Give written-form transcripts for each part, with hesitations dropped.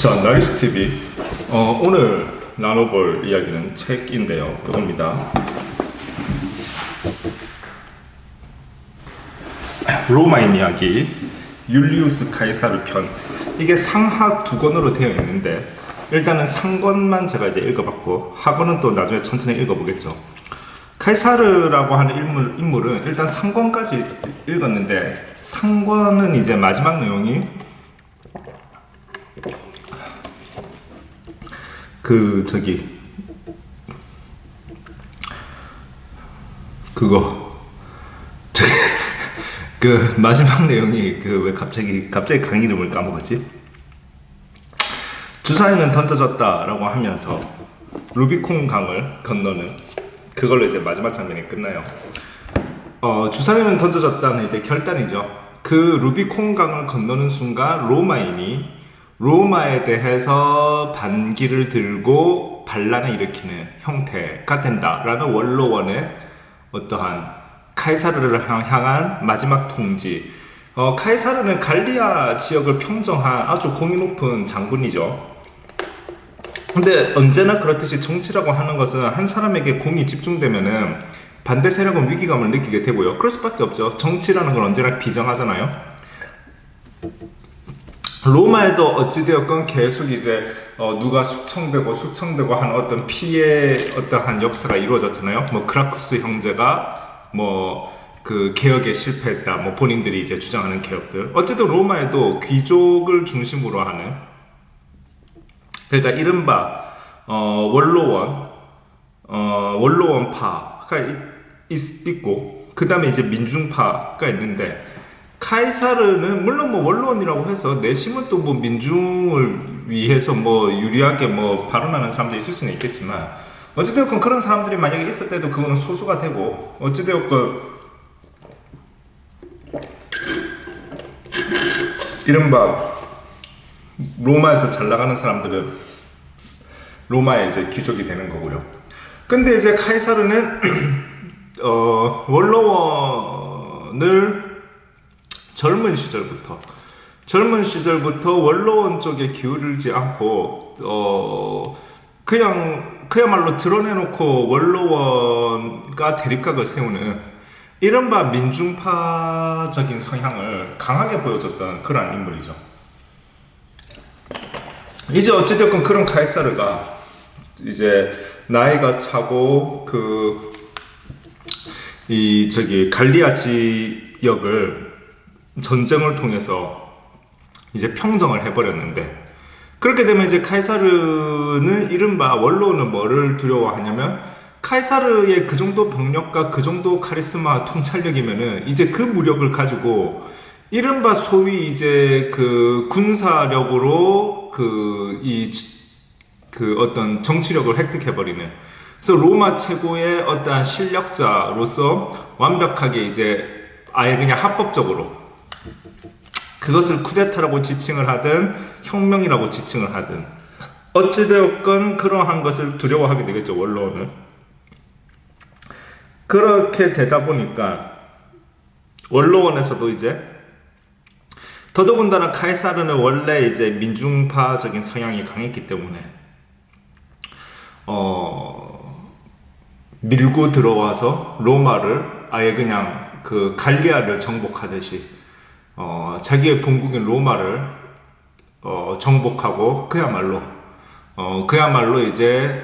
자, 나이스 TV. 오늘 나눠볼 이야기는 책인데요. 이겁니다. 로마인 이야기, 율리우스 카이사르 편. 이게 상하 두 권으로 되어 있는데, 일단은 상권만 제가 이제 읽어봤고, 하권은 또 나중에 천천히 읽어보겠죠. 카이사르라고 하는 인물은 일단 상권까지 읽었는데, 상권은 이제 마지막 내용이 마지막 내용이 왜 갑자기 강 이름을 까먹었지? 주사위는 던져졌다라고 하면서 루비콘 강을 건너는 그걸로 이제 마지막 장면이 끝나요. 주사위는 던져졌다는 이제 결단이죠. 그 루비콘 강을 건너는 순간 로마인이 로마에 대해서 반기를 들고 반란을 일으키는 형태가 된다라는 원로원의 어떠한 카이사르를 향한 마지막 통지. 카이사르는 갈리아 지역을 평정한 아주 공이 높은 장군이죠. 근데 언제나 그렇듯이 정치라고 하는 것은 한 사람에게 공이 집중되면은 반대 세력은 위기감을 느끼게 되고요. 그럴 수밖에 없죠. 정치라는 건 언제나 비정하잖아요. 로마에도 어찌되었건 계속 이제 누가 숙청되고 하는 어떤 피해 어떠한 역사가 이루어졌잖아요. 뭐 그라쿠스 형제가 그 개혁에 실패했다. 뭐 본인들이 이제 주장하는 개혁들. 어쨌든 로마에도 귀족을 중심으로 하는, 그러니까 이른바 원로원파가 있고, 그 다음에 이제 민중파가 있는데, 카이사르는 물론 원로원이라고 해서 내심은 또 민중을 위해서 유리하게 발언하는 사람들이 있을 수는 있겠지만, 어찌되었건 그런 사람들이 만약에 있을 때도 그거는 소수가 되고, 어찌되었건 이른바 로마에서 잘 나가는 사람들은 로마의 이제 귀족이 되는 거고요. 근데 이제 카이사르는 원로원을 젊은 시절부터 원로원 쪽에 기울이지 않고 그야말로 드러내놓고 원로원과 대립각을 세우는 이른바 민중파적인 성향을 강하게 보여줬던 그런 인물이죠. 이제 어찌됐건 그런 카이사르가 이제 나이가 차고 갈리아 지역을 전쟁을 통해서 이제 평정을 해버렸는데, 그렇게 되면 이제 카이사르는 이른바 원로는 뭐를 두려워하냐면, 카이사르의 그 정도 병력과 그 정도 카리스마 통찰력이면은 이제 그 무력을 가지고 이른바 소위 이제 그 군사력으로 어떤 정치력을 획득해버리는, 그래서 로마 최고의 어떠한 실력자로서 완벽하게 이제 아예 그냥 합법적으로 그것을 쿠데타라고 지칭을 하든 혁명이라고 지칭을 하든 어찌되었건 그러한 것을 두려워하게 되겠죠, 원로는. 그렇게 되다 보니까 원로원에서도 이제 더더군다나 카이사르는 원래 이제 민중파적인 성향이 강했기 때문에 밀고 들어와서 로마를 아예 그냥 그 갈리아를 정복하듯이 자기의 본국인 로마를 정복하고 그야말로 이제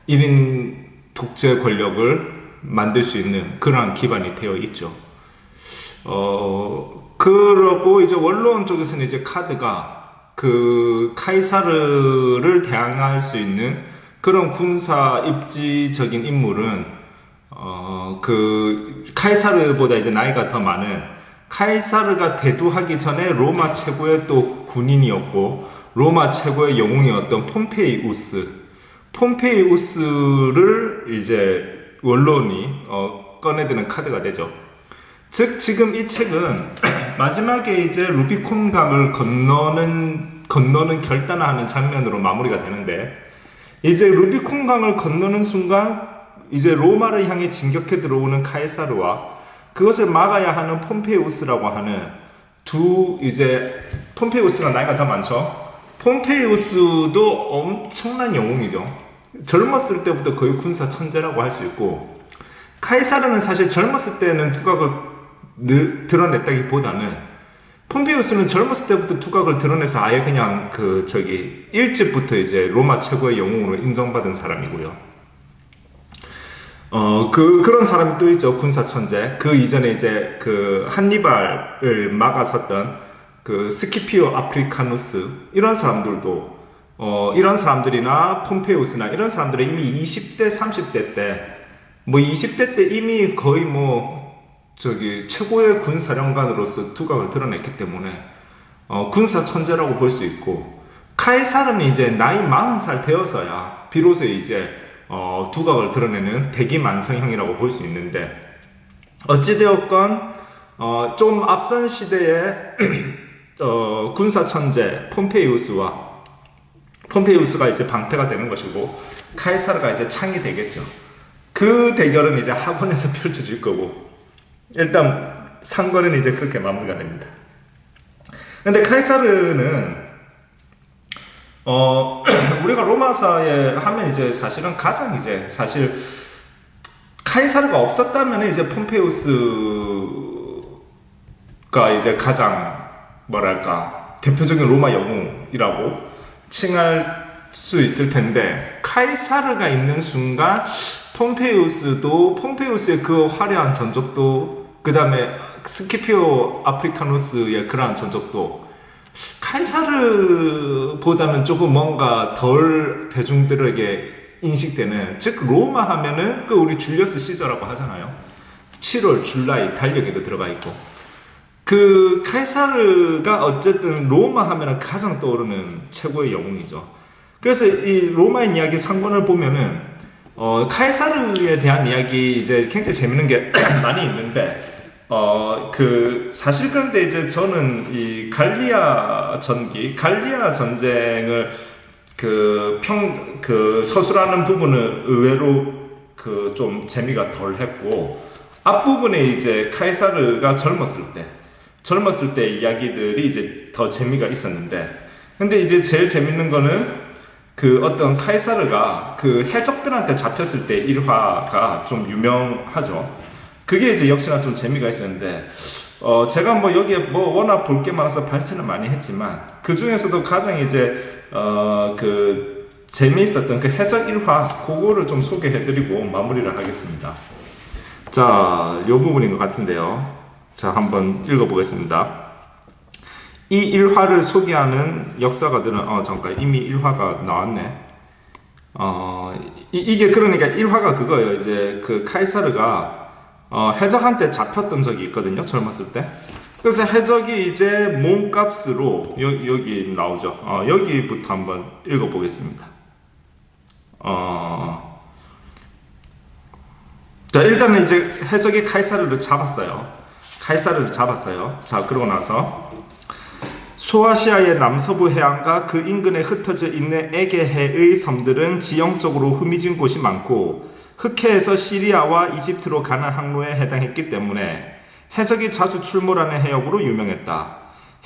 1인 독재 권력을 만들 수 있는 그러한 기반이 되어 있죠. 그러고 이제 원로원 쪽에서는 이제 카드가 그 카이사르를 대항할 수 있는 그런 군사 입지적인 인물은 그 카이사르보다 이제 나이가 더 많은, 카이사르가 대두하기 전에 로마 최고의 또 군인이었고 로마 최고의 영웅이었던 폼페이우스를 이제 원로원이 꺼내드는 카드가 되죠. 즉 지금 이 책은 마지막에 이제 루비콘 강을 건너는 결단하는 장면으로 마무리가 되는데, 이제 루비콘 강을 건너는 순간 이제 로마를 향해 진격해 들어오는 카이사르와 그것을 막아야 하는 폼페이우스라고 하는 이제 폼페이우스가 나이가 더 많죠. 폼페이우스도 엄청난 영웅이죠. 젊었을 때부터 거의 군사 천재라고 할 수 있고, 카이사르는 사실 젊었을 때는 두각을 드러냈다기보다는, 폼페이우스는 젊었을 때부터 두각을 드러내서 아예 그냥 일찍부터 이제 로마 최고의 영웅으로 인정받은 사람이고요. 그런 사람이 또 있죠. 군사 천재. 그 이전에 이제 한니발을 막아섰던 스키피오 아프리카누스, 이런 사람들도, 이런 사람들이나 폼페이우스나 이런 사람들은 이미 20대, 30대 때, 20대 때 이미 거의 최고의 군사령관으로서 두각을 드러냈기 때문에, 군사 천재라고 볼 수 있고, 카이사르는 이제 나이 40살 되어서야 비로소 이제 두각을 드러내는 대기만성형이라고 볼 수 있는데, 어찌되었건 좀 앞선 시대에 군사 천재 폼페이우스가 이제 방패가 되는 것이고, 카이사르가 이제 창이 되겠죠. 그 대결은 이제 학원에서 펼쳐질 거고, 일단 상관은 이제 그렇게 마무리가 됩니다. 근데 카이사르는 우리가 로마사에 하면 이제 사실은 가장 이제 사실 카이사르가 없었다면 이제 폼페이우스가 이제 가장 뭐랄까 대표적인 로마 영웅이라고 칭할 수 있을 텐데, 카이사르가 있는 순간 폼페이우스의 그 화려한 전적도, 그 다음에 스키피오 아프리카누스의 그러한 전적도 카이사르보다는 조금 뭔가 덜 대중들에게 인식되는, 즉 로마 하면은 우리 줄리어스 시저라고 하잖아요. 7월 줄라이 달력에도 들어가 있고, 카이사르가 어쨌든 로마 하면은 가장 떠오르는 최고의 영웅이죠. 그래서 이 로마인 이야기 상권을 보면은 카이사르에 대한 이야기 이제 굉장히 재밌는 게 많이 있는데, 사실 그런데 이제 저는 이 갈리아 전쟁을 서술하는 부분은 의외로 좀 재미가 덜 했고, 앞부분에 이제 카이사르가 젊었을 때 이야기들이 이제 더 재미가 있었는데, 근데 이제 제일 재밌는 거는 어떤 카이사르가 해적들한테 잡혔을 때 일화가 좀 유명하죠. 그게 이제 역시나 좀 재미가 있었는데, 제가 여기에 워낙 볼 게 많아서 발췌는 많이 했지만, 그 중에서도 가장 이제 재미있었던 해석 일화, 그거를 좀 소개해드리고 마무리를 하겠습니다. 자, 요 부분인 것 같은데요. 자, 한번 읽어보겠습니다. 이 일화를 소개하는 역사가들은 잠깐 이미 일화가 나왔네. 이게 그러니까 일화가 그거예요. 이제 카이사르가 해적한테 잡혔던 적이 있거든요. 젊었을 때. 그래서 해적이 이제 몸값으로 여기 나오죠. 여기부터 한번 읽어보겠습니다. 자, 일단은 이제 해적이 카이사르를 잡았어요. 자, 그러고 나서 소아시아의 남서부 해안과 그 인근에 흩어져 있는 에게해의 섬들은 지형적으로 흠이진 곳이 많고, 흑해에서 시리아와 이집트로 가는 항로에 해당했기 때문에 해적이 자주 출몰하는 해역으로 유명했다.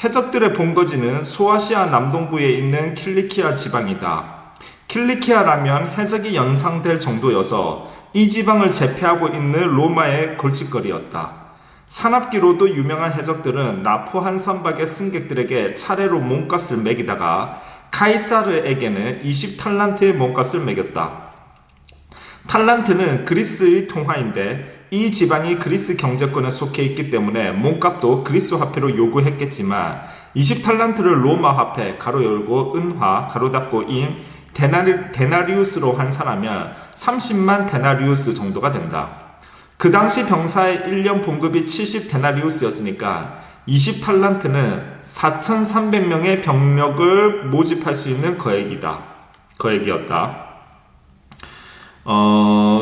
해적들의 본거지는 소아시아 남동부에 있는 킬리키아 지방이다. 킬리키아라면 해적이 연상될 정도여서 이 지방을 제패하고 있는 로마의 골칫거리였다. 산업기로도 유명한 해적들은 나포 한 선박의 승객들에게 차례로 몸값을 매기다가 카이사르에게는 20탈란트의 몸값을 매겼다. 탈란트는 그리스의 통화인데 이 지방이 그리스 경제권에 속해 있기 때문에 몸값도 그리스 화폐로 요구했겠지만 20탈란트를 로마 화폐 가로 열고 은화 가로 닫고 인 데나리우스로 환산하면 30만 데나리우스 정도가 된다. 그 당시 병사의 1년 봉급이 70데나리우스였으니까 20탈란트는 4,300명의 병력을 모집할 수 있는 거액이었다.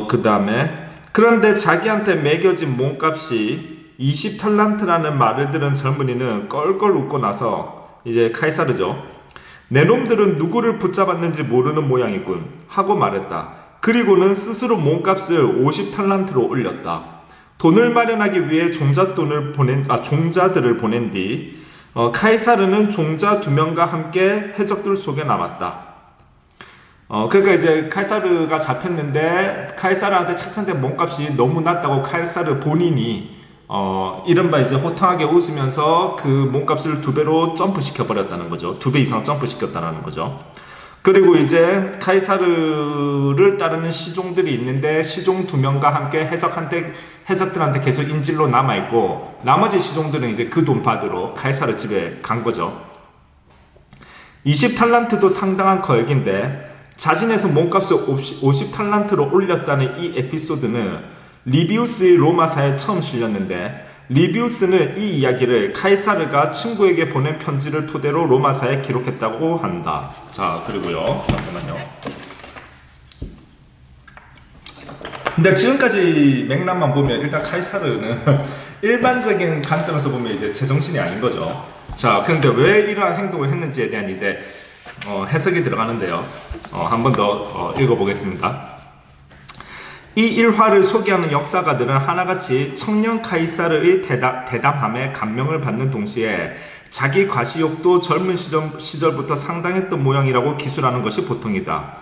그 다음에 그런데 자기한테 매겨진 몸값이 20탈란트라는 말을 들은 젊은이는 껄껄 웃고 나서 이제 카이사르죠. 내 놈들은 누구를 붙잡았는지 모르는 모양이군 하고 말했다. 그리고는 스스로 몸값을 50탈란트로 올렸다. 돈을 마련하기 위해 종자들을 보낸 뒤 카이사르는 종자 2명과 함께 해적들 속에 남았다. 그러니까 이제 카이사르가 잡혔는데 카이사르한테 책정된 몸값이 너무 낮다고 카이사르 본인이 이른바 이제 호탕하게 웃으면서 그 몸값을 2배로 점프시켜 버렸다는 거죠. 2배 이상 점프시켰다는 거죠. 그리고 이제 카이사르를 따르는 시종들이 있는데 시종 2명과 함께 해적들한테 계속 인질로 남아있고 나머지 시종들은 이제 그 돈 받으러 카이사르 집에 간 거죠. 20탈란트도 상당한 거액인데 자신에서 몸값을 50탈란트로 올렸다는 이 에피소드는 리비우스의 로마사에 처음 실렸는데 리비우스는 이 이야기를 카이사르가 친구에게 보낸 편지를 토대로 로마사에 기록했다고 한다. 자, 그리고요. 잠깐만요. 근데 지금까지 맥락만 보면 일단 카이사르는 일반적인 관점에서 보면 이제 제정신이 아닌 거죠. 자, 근데 왜 이러한 행동을 했는지에 대한 이제 해석이 들어가는데요. 한 번 더 읽어보겠습니다. 이 일화를 소개하는 역사가들은 하나같이 청년 카이사르의 대담함에 감명을 받는 동시에 자기 과시욕도 젊은 시절부터 상당했던 모양이라고 기술하는 것이 보통이다.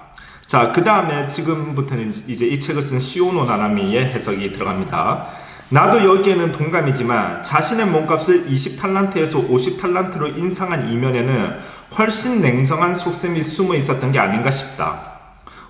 자, 그 다음에 지금부터는 이제 이 책을 쓴 시오노 나나미의 해석이 들어갑니다. 나도 여기에는 동감이지만 자신의 몸값을 20탈란트에서 50탈란트로 인상한 이면에는 훨씬 냉정한 속셈이 숨어 있었던 게 아닌가 싶다.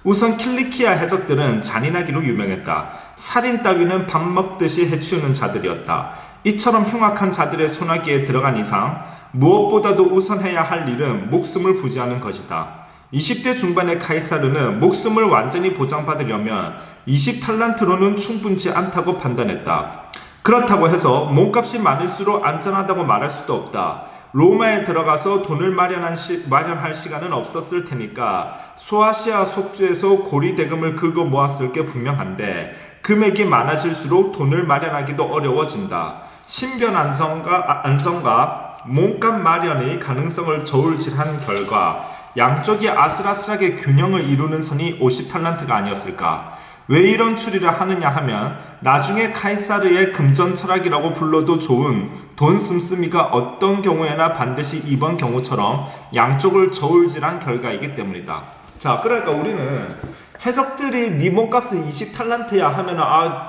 우선 킬리키아 해적들은 잔인하기로 유명했다. 살인 따위는 밥 먹듯이 해치우는 자들이었다. 이처럼 흉악한 자들의 소나기에 들어간 이상 무엇보다도 우선해야 할 일은 목숨을 부지하는 것이다. 20대 중반의 카이사르는 목숨을 완전히 보장받으려면 20탈란트로는 충분치 않다고 판단했다. 그렇다고 해서 몸값이 많을수록 안전하다고 말할 수도 없다. 로마에 들어가서 돈을 마련할 시간은 없었을 테니까 소아시아 속주에서 고리 대금을 긁어 모았을 게 분명한데 금액이 많아질수록 돈을 마련하기도 어려워진다. 신변 안정과 몸값 마련의 가능성을 저울질한 결과 양쪽이 아슬아슬하게 균형을 이루는 선이 50탈란트가 아니었을까? 왜 이런 추리를 하느냐 하면 나중에 카이사르의 금전 철학이라고 불러도 좋은 돈 씀씀이가 어떤 경우에나 반드시 이번 경우처럼 양쪽을 저울질한 결과이기 때문이다. 자, 그러니까 우리는 해적들이 네 몸값은 20탈란트야 하면은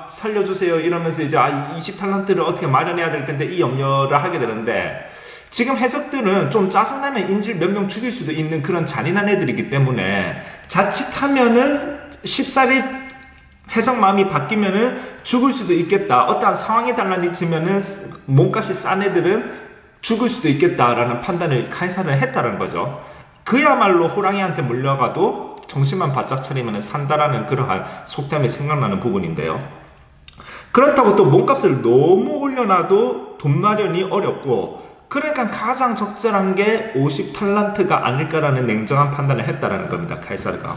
살려주세요 이러면서 이제 20탈란트를 어떻게 마련해야 될 텐데 이 염려를 하게 되는데 지금 해적들은 좀 짜증나면 인질 몇 명 죽일 수도 있는 그런 잔인한 애들이기 때문에 자칫하면은 쉽사리 해적 마음이 바뀌면은 죽을 수도 있겠다. 어떠한 상황이 달라지면은 몸값이 싼 애들은 죽을 수도 있겠다라는 판단을 카이사르는 했다는 거죠. 그야말로 호랑이한테 물려가도 정신만 바짝 차리면 산다라는 그러한 속담이 생각나는 부분인데요. 그렇다고 또 몸값을 너무 올려놔도 돈 마련이 어렵고 그러니까 가장 적절한 게 50탈란트가 아닐까라는 냉정한 판단을 했다라는 겁니다. 카이사르가.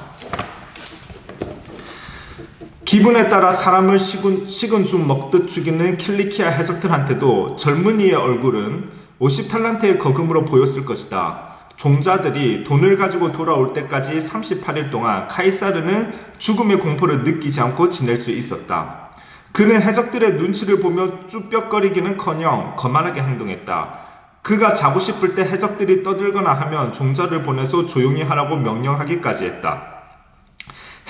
기분에 따라 사람을 식은 죽 먹듯 죽이는 킬리키아 해적들한테도 젊은이의 얼굴은 50탈란트의 거금으로 보였을 것이다. 종자들이 돈을 가지고 돌아올 때까지 38일 동안 카이사르는 죽음의 공포를 느끼지 않고 지낼 수 있었다. 그는 해적들의 눈치를 보며 쭈뼛거리기는커녕 거만하게 행동했다. 그가 자고 싶을 때 해적들이 떠들거나 하면 종자를 보내서 조용히 하라고 명령하기까지 했다.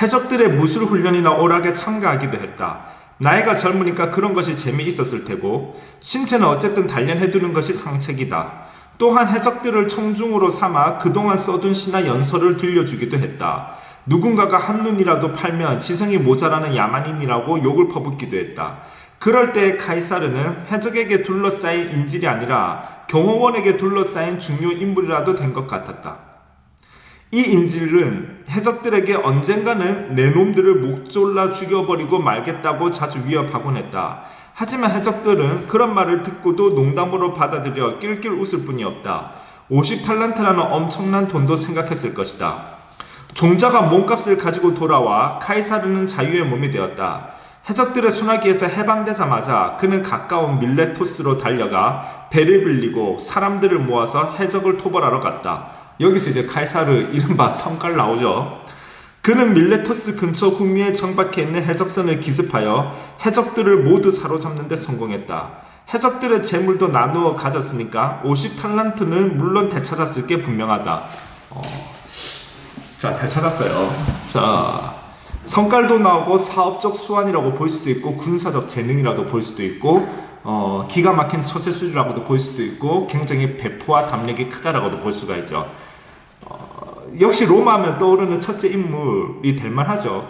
해적들의 무술 훈련이나 오락에 참가하기도 했다. 나이가 젊으니까 그런 것이 재미있었을 테고 신체는 어쨌든 단련해두는 것이 상책이다. 또한 해적들을 청중으로 삼아 그동안 써둔 시나 연설을 들려주기도 했다. 누군가가 한눈이라도 팔면 지성이 모자라는 야만인이라고 욕을 퍼붓기도 했다. 그럴 때 카이사르는 해적에게 둘러싸인 인질이 아니라 경호원에게 둘러싸인 중요 인물이라도 된 것 같았다. 이 인질은 해적들에게 언젠가는 내 놈들을 목 졸라 죽여버리고 말겠다고 자주 위협하곤 했다. 하지만 해적들은 그런 말을 듣고도 농담으로 받아들여 낄낄 웃을 뿐이었다. 50탈란트라는 엄청난 돈도 생각했을 것이다. 종자가 몸값을 가지고 돌아와 카이사르는 자유의 몸이 되었다. 해적들의 소나기에서 해방되자마자 그는 가까운 밀레토스로 달려가 배를 빌리고 사람들을 모아서 해적을 토벌하러 갔다. 여기서 이제 카이사르 이른바 성깔 나오죠. 그는 밀레토스 근처 후미에 정박해 있는 해적선을 기습하여 해적들을 모두 사로잡는 데 성공했다. 해적들의 재물도 나누어 가졌으니까 50탈란트는 물론 되찾았을 게 분명하다. 자, 되찾았어요. 자, 성깔도 나오고 사업적 수완이라고 볼 수도 있고 군사적 재능이라도 볼 수도 있고 기가 막힌 처세술이라고도 볼 수도 있고 굉장히 배포와 담력이 크다라고도 볼 수가 있죠. 역시 로마하면 떠오르는 첫째 인물이 될 만하죠.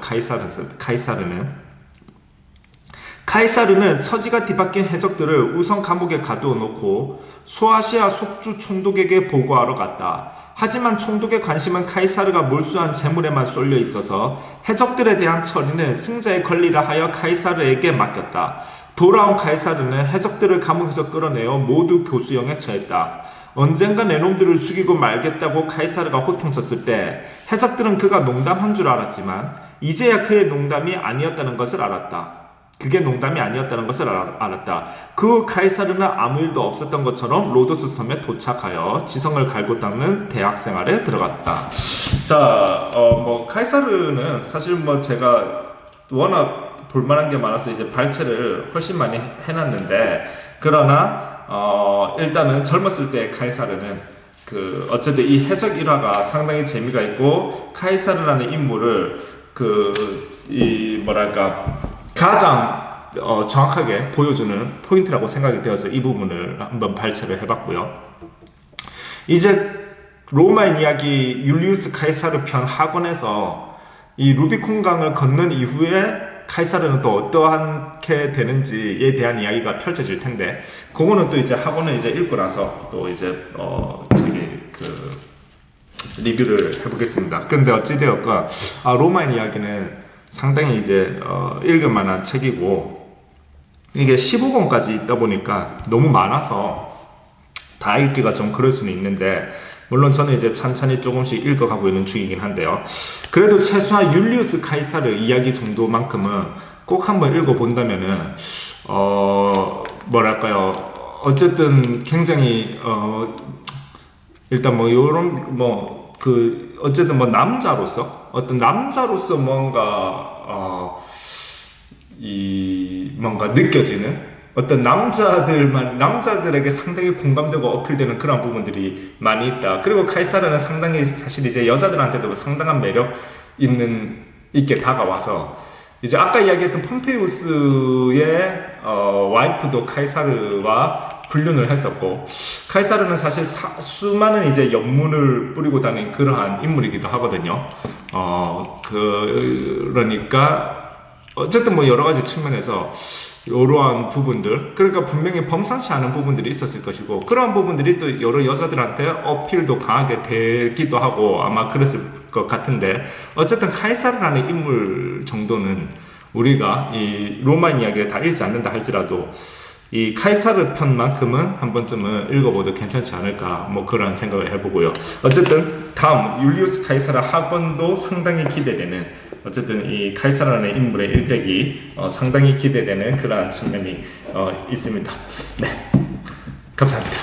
카이사르는 처지가 뒤바뀐 해적들을 우선 감옥에 가두어 놓고 소아시아 속주 총독에게 보고하러 갔다. 하지만 총독의 관심은 카이사르가 몰수한 재물에만 쏠려 있어서 해적들에 대한 처리는 승자의 권리라 하여 카이사르에게 맡겼다. 돌아온 카이사르는 해적들을 감옥에서 끌어내어 모두 교수형에 처했다. 언젠가 내 놈들을 죽이고 말겠다고 카이사르가 호통쳤을 때 해적들은 그가 농담한 줄 알았지만 이제야 그의 농담이 아니었다는 것을 알았다. 그게 농담이 아니었다는 것을 알았다. 그 카이사르는 아무 일도 없었던 것처럼 로도스 섬에 도착하여 지성을 갈고 닦는 대학 생활에 들어갔다. 자, 카이사르는 사실 제가 워낙 볼만한 게 많아서 이제 발췌를 훨씬 많이 해놨는데, 그러나 일단은 젊었을 때 카이사르는 어쨌든 이 해석 일화가 상당히 재미가 있고 카이사르라는 인물을 가장 정확하게 보여주는 포인트라고 생각이 되어서 이 부분을 한번 발췌를 해봤고요. 이제 로마인 이야기 율리우스 카이사르 편 학원에서 이 루비콘 강을 건넌 이후에 카이사르는 또 어떠하게 되는지에 대한 이야기가 펼쳐질 텐데, 그거는 또 이제 학원을 이제 읽고 나서 또 이제 리뷰를 해보겠습니다. 근데 어찌되었건 로마인 이야기는 상당히 이제 읽을 만한 책이고, 이게 15권까지 있다 보니까 너무 많아서 다 읽기가 좀 그럴 수는 있는데, 물론 저는 이제 천천히 조금씩 읽어가고 있는 중이긴 한데요. 그래도 최소한 율리우스 카이사르 이야기 정도만큼은 꼭 한번 읽어본다면은 어쨌든 굉장히 일단 요런 어쨌든 남자로서 뭔가 느껴지는 어떤 남자들에게 상당히 공감되고 어필되는 그런 부분들이 많이 있다. 그리고 카이사르는 상당히 사실 이제 여자들한테도 상당한 매력 있게 다가와서, 이제 아까 이야기했던 폼페이우스의 와이프도 카이사르와 불륜을 했었고, 카이사르는 사실 수많은 이제 연문을 뿌리고 다니는 그러한 인물이기도 하거든요. 그러니까 어쨌든 여러 가지 측면에서 이러한 부분들, 그러니까 분명히 범상치 않은 부분들이 있었을 것이고, 그러한 부분들이 또 여러 여자들한테 어필도 강하게 되기도 하고 아마 그랬을 것 같은데, 어쨌든 카이사르라는 인물 정도는 우리가 이 로마인 이야기를 다 읽지 않는다 할지라도 이 카이사르 편만큼은 한 번쯤은 읽어봐도 괜찮지 않을까, 그런 생각을 해보고요. 어쨌든 다음 율리우스 카이사르 학원도 상당히 기대되는, 어쨌든 이 카이사르라는 인물의 일대기 상당히 기대되는 그러한 측면이 있습니다. 네, 감사합니다.